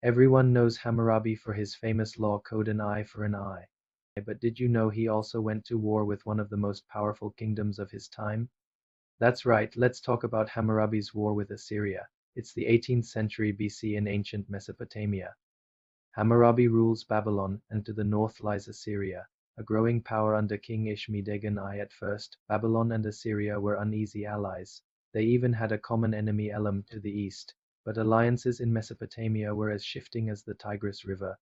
Everyone knows Hammurabi for his famous law code an eye for an eye. But did you know he also went to war with one of the most powerful kingdoms of his time? That's right, let's talk about Hammurabi's war with Assyria. It's the 18th century BC in ancient Mesopotamia. Hammurabi rules Babylon, and to the north lies Assyria, a growing power under King Ishme-Dagon I. At first, Babylon and Assyria were uneasy allies. They even had a common enemy Elam to the east, but alliances in Mesopotamia were as shifting as the Tigris River.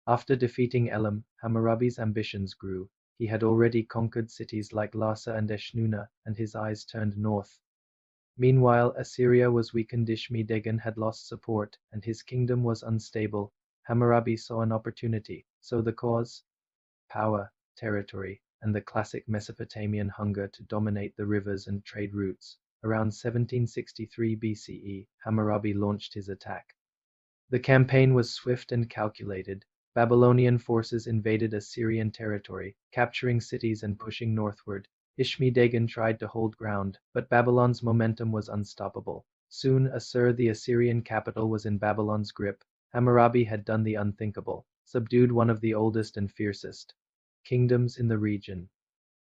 After defeating Elam, Hammurabi's ambitions grew. He had already conquered cities like Larsa and Eshnunna, and his eyes turned north. Meanwhile, Assyria was weakened. Ishme-Dagon had lost support, and his kingdom was unstable. Hammurabi saw an opportunity. So the cause? Power, territory, and the classic Mesopotamian hunger to dominate the rivers and trade routes. Around 1763 BCE, Hammurabi launched his attack. The campaign was swift and calculated. Babylonian forces invaded Assyrian territory, capturing cities and pushing northward. Ishme-Dagon tried to hold ground, but Babylon's momentum was unstoppable. Soon, Assur, the Assyrian capital, was in Babylon's grip. Hammurabi had done the unthinkable, subdued one of the oldest and fiercest kingdoms in the region.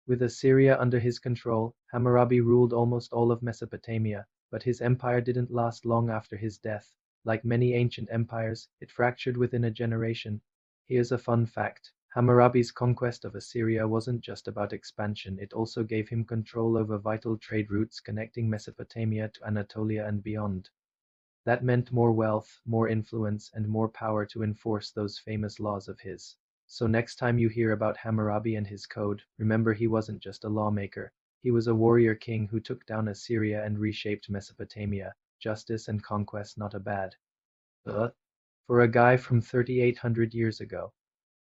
With Assyria under his control, Hammurabi ruled almost all of Mesopotamia, but his empire didn't last long after his death. Like many ancient empires, it fractured within a generation. Here's a fun fact. Hammurabi's conquest of Assyria wasn't just about expansion, it also gave him control over vital trade routes connecting Mesopotamia to Anatolia and beyond. That meant more wealth, more influence, and more power to enforce those famous laws of his. So next time you hear about Hammurabi and his code, remember he wasn't just a lawmaker. He was a warrior king who took down Assyria and reshaped Mesopotamia. Justice and conquest, not a bad. For a guy from 3,800 years ago.